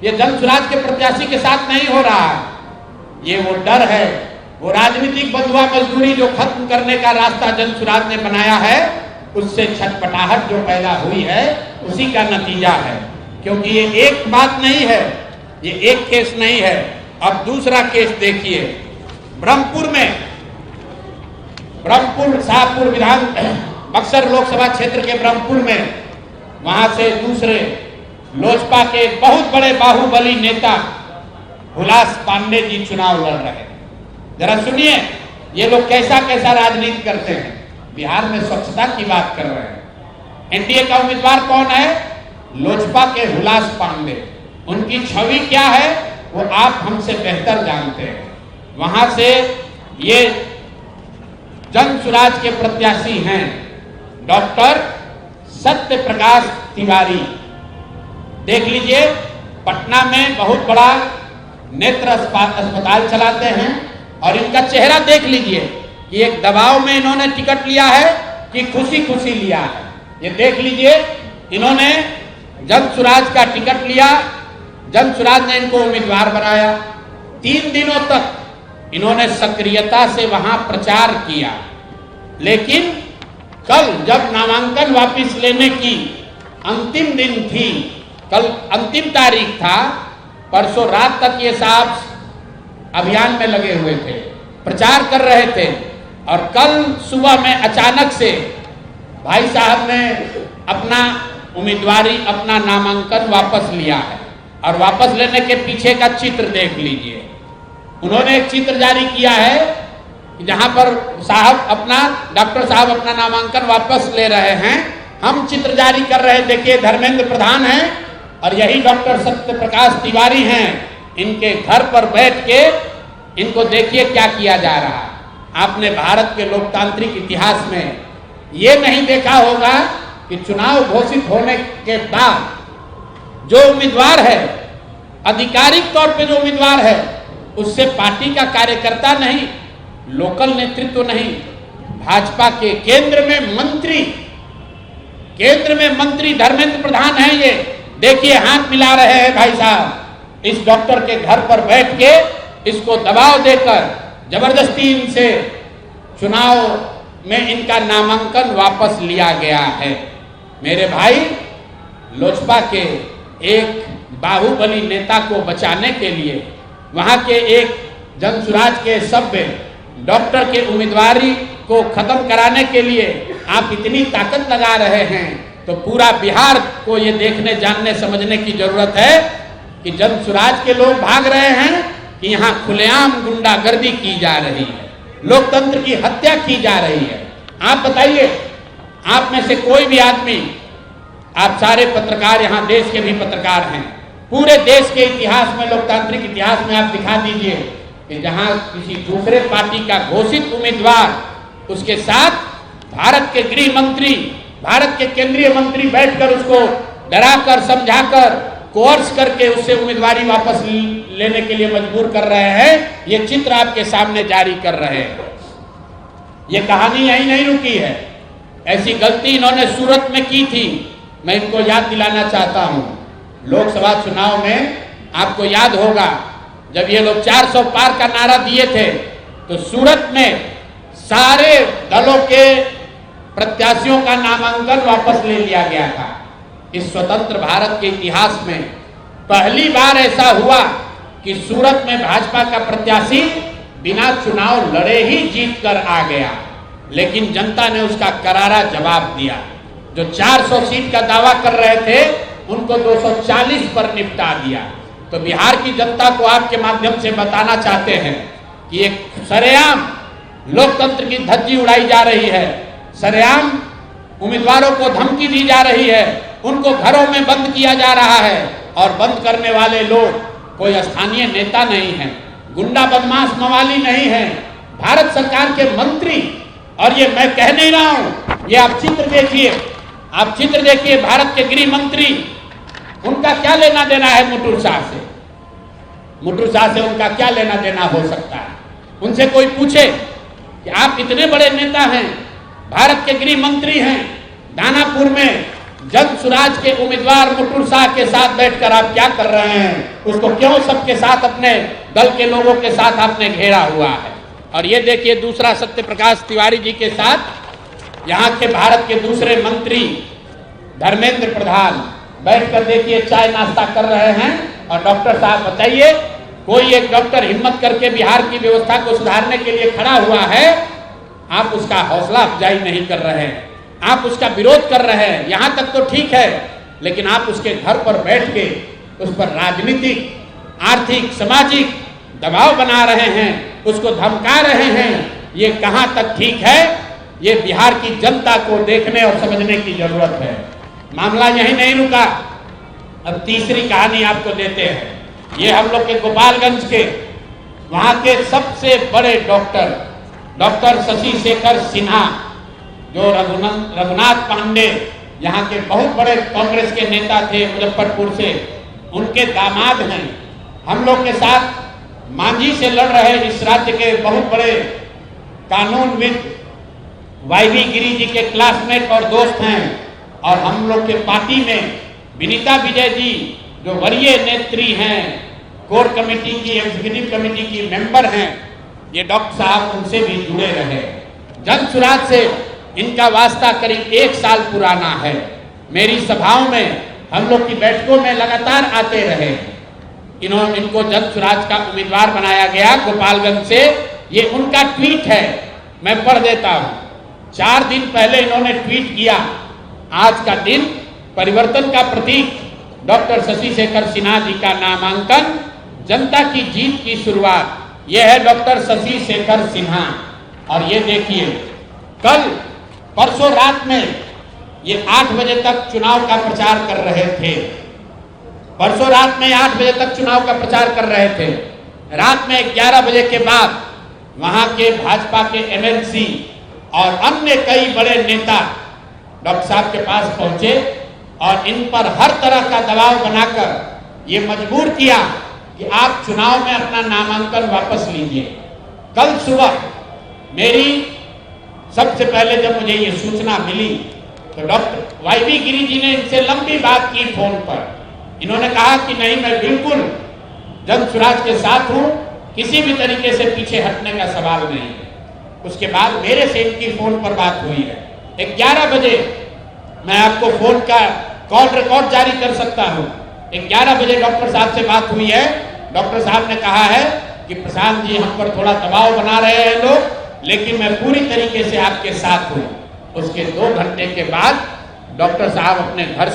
ये जन सुराज के प्रत्याशी के साथ नहीं हो रहा है। ये वो डर है, वो राजनीतिक बंधुआ मजदूरी जो खत्म करने का रास्ता जन सुराज ने बनाया है, उससे छटपटाहट जो पैदा हुई है उसी का नतीजा है। क्योंकि ये एक बात नहीं है, ये एक केस नहीं है। अब दूसरा केस देखिए, ब्रह्मपुर में, ब्रह्मपुर शाहपुर विधान बक्सर लोकसभा क्षेत्र के ब्रह्मपुर में, वहां से दूसरे लोजपा के बहुत बड़े बाहुबली नेता हुलास पांडे जी चुनाव लड़ रहे हैं। जरा सुनिए ये लोग कैसा कैसा राजनीति करते हैं। बिहार में स्वच्छता की बात कर रहे हैं। एनडीए का उम्मीदवार कौन है? लोजपा के हुलास पांडे। उनकी छवि क्या है वो आप हमसे बेहतर जानते हैं। वहां से ये जन सुराज के प्रत्याशी हैं डॉक्टर सत्य प्रकाश तिवारी। देख लीजिए, पटना में बहुत बड़ा नेत्र अस्पताल चलाते हैं और इनका चेहरा देख लीजिए कि एक दबाव में इन्होंने टिकट लिया है कि खुशी खुशी लिया है। ये देख लीजिए, इन्होंने जन सुराज का टिकट लिया, जन सुराज ने इनको उम्मीदवार बनाया। 3 दिनों तक इन्होंने सक्रियता से वहां प्रचार किया, लेकिन कल जब नामांकन वापस लेने की अंतिम दिन थी, कल अंतिम तारीख था, परसों रात तक ये साहब अभियान में लगे हुए थे, प्रचार कर रहे थे, और कल सुबह में अचानक से भाई साहब ने अपना उम्मीदवारी, अपना नामांकन वापस लिया है। और वापस लेने के पीछे का चित्र देख लीजिए। उन्होंने एक चित्र जारी किया है जहां पर साहब अपना, डॉक्टर साहब अपना नामांकन वापस ले रहे हैं। हम चित्र जारी कर रहे हैं, देखिए धर्मेंद्र प्रधान हैं और यही डॉक्टर सत्य प्रकाश तिवारी हैं। इनके घर पर बैठ के इनको देखिए क्या किया जा रहा है। आपने भारत के लोकतांत्रिक इतिहास में ये नहीं देखा होगा कि चुनाव घोषित होने के बाद जो उम्मीदवार है, आधिकारिक तौर पे जो उम्मीदवार है, उससे पार्टी का कार्यकर्ता नहीं, लोकल नेतृत्व नहीं, भाजपा के केंद्र में मंत्री धर्मेंद्र प्रधान है। ये देखिए हाथ मिला रहे हैं भाई साहब इस डॉक्टर के घर पर बैठ के, इसको दबाव देकर जबरदस्ती इनसे चुनाव में इनका नामांकन वापस लिया गया है। मेरे भाई, लोजपा के एक बाहुबली नेता को बचाने के लिए, वहां के एक जन सुराज के सभ्य डॉक्टर के उम्मीदवारी को खत्म कराने के लिए आप इतनी ताकत लगा रहे हैं, तो पूरा बिहार को ये देखने, जानने, समझने की जरूरत है कि जन सुराज के लोग भाग रहे हैं कि यहाँ खुलेआम गुंडागर्दी की जा रही है, लोकतंत्र की हत्या की जा रही है। आप बताइए, आप में से कोई भी आदमी, आप सारे पत्रकार, यहाँ देश के भी पत्रकार हैं, पूरे देश के इतिहास में, लोकतांत्रिक इतिहास में आप दिखा दीजिए कि जहां किसी दूसरे पार्टी का घोषित उम्मीदवार, उसके साथ भारत के गृह मंत्री, भारत के केंद्रीय मंत्री बैठकर उसको डराकर, समझाकर, कोर्स करके उससे उम्मीदवारी वापस लेने के लिए मजबूर कर रहे हैं। ये चित्र आपके सामने जारी कर रहे हैं। ये कहानी यही नहीं रुकी है, ऐसी गलती इन्होंने सूरत में की थी। मैं इनको याद दिलाना चाहता हूं, लोकसभा चुनाव में आपको याद होगा जब ये लोग 400 पार का नारा दिए थे, तो सूरत में सारे दलों के प्रत्याशियों का नामांकन वापस ले लिया गया था। इस स्वतंत्र भारत के इतिहास में पहली बार ऐसा हुआ कि सूरत में भाजपा का प्रत्याशी बिना चुनाव लड़े ही जीत कर आ गया, लेकिन जनता ने उसका करारा जवाब दिया। जो 400 सीट का दावा कर रहे थे उनको 240 पर निपटा दिया। तो बिहार की जनता को आपके माध्यम से बताना चाहते हैं कि एक सरेआम लोकतंत्र की धज्जी उड़ाई जा रही है, सरेआम उम्मीदवारों को धमकी दी जा रही है, उनको घरों में बंद किया जा रहा है, और बंद करने वाले लोग कोई स्थानीय नेता नहीं है, गुंडा बदमाश मवाली नहीं है, भारत सरकार के मंत्री। और ये मैं कह नहीं रहा हूं, ये आप चित्र देखिए, आप चित्र देखिए, भारत के गृह मंत्री, उनका क्या लेना देना है मुटुर शाह से? मुटुर शाह से उनका क्या लेना देना हो सकता है? उनसे कोई पूछे कि आप इतने बड़े नेता हैं, भारत के गृह मंत्री हैं, दानापुर में जन सुराज के उम्मीदवार मुटुर शाह के साथ बैठकर आप क्या कर रहे हैं? उसको क्यों सबके साथ, अपने दल के लोगों के साथ आपने घेरा हुआ है? और ये देखिए दूसरा सत्य प्रकाश तिवारी जी के साथ यहाँ के भारत के दूसरे मंत्री धर्मेंद्र प्रधान बैठकर देखिए चाय नाश्ता कर रहे हैं। और डॉक्टर साहब बताइए, कोई एक डॉक्टर हिम्मत करके बिहार की व्यवस्था को सुधारने के लिए खड़ा हुआ है, आप उसका हौसला अफजाई नहीं कर रहे हैं, आप उसका विरोध कर रहे हैं। यहाँ तक तो ठीक है, लेकिन आप उसके घर पर बैठ के उस पर राजनीतिक, आर्थिक, सामाजिक दबाव बना रहे हैं, उसको धमका रहे हैं। ये कहाँ तक ठीक है? ये बिहार की जनता को देखने और समझने की जरूरत है। मामला यही नहीं रुका, अब तीसरी कहानी आपको देते हैं। ये हम लोग के गोपालगंज के वहाँ के सबसे बड़े डॉक्टर शशि शेखर सिन्हा, जो रघुनाथ पांडे यहाँ के बहुत बड़े कांग्रेस के नेता थे मुजफ्फरपुर से, उनके दामाद हैं। हम लोग के साथ मांझी से लड़ रहे इस राज्य के बहुत बड़े कानूनविद वाईवी गिरी जी के क्लासमेट और दोस्त हैं। और हम लोग के पार्टी में विनीता विजय जी, जो वरीय नेत्री हैं, कोर कमेटी की, एग्जीक्यूटिव कमेटी की मेंबर हैं, ये डॉक्टर साहब उनसे भी जुड़े रहे। जन सुराज से इनका वास्ता करीब 1 साल पुराना है। मेरी सभाओं में, हम लोग की बैठकों में लगातार आते रहे। इनको जन सुराज का उम्मीदवार बनाया गया गोपालगंज से। ये उनका ट्वीट है, मैं पढ़ देता हूँ। 4 दिन पहले इन्होंने ट्वीट किया, आज का दिन परिवर्तन का प्रतीक, डॉक्टर शशि शेखर सिन्हा जी का नामांकन, जनता की जीत की शुरुआत। यह है डॉक्टर शशि शेखर सिन्हा। और ये देखिए, कल परसों रात में ये 8 बजे तक चुनाव का प्रचार कर रहे थे। परसों रात में 8 बजे तक चुनाव का प्रचार कर रहे थे। रात में 11 बजे के बाद वहां के भाजपा के एमएलसी और अन्य कई बड़े नेता डॉक्टर साहब के पास पहुंचे और इन पर हर तरह का दबाव बनाकर ये मजबूर किया कि आप चुनाव में अपना नामांकन वापस लीजिए। कल सुबह मेरी सबसे पहले जब मुझे ये सूचना मिली तो डॉक्टर वाईवी गिरी जी ने इनसे लंबी बात की फोन पर। इन्होंने कहा कि नहीं, मैं बिल्कुल जन सुराज के साथ हूं, किसी भी तरीके से पीछे हटने का सवाल नहीं है। उसके बाद मेरे से इनकी फोन पर बात हुई है। 11 बजे मैं आपको फोन का कॉल रिकॉर्ड जारी कर सकता हूं। 11 बजे डॉक्टर साहब से बात हुई है। डॉक्टर साहब ने कहा है कि प्रशांत जी, हम पर थोड़ा दबाव बना रहे हैं लोग, लेकिन मैं पूरी तरीके से आपके साथ हूं। उसके 2 घंटे के बाद डॉक्टर साहब अपने घर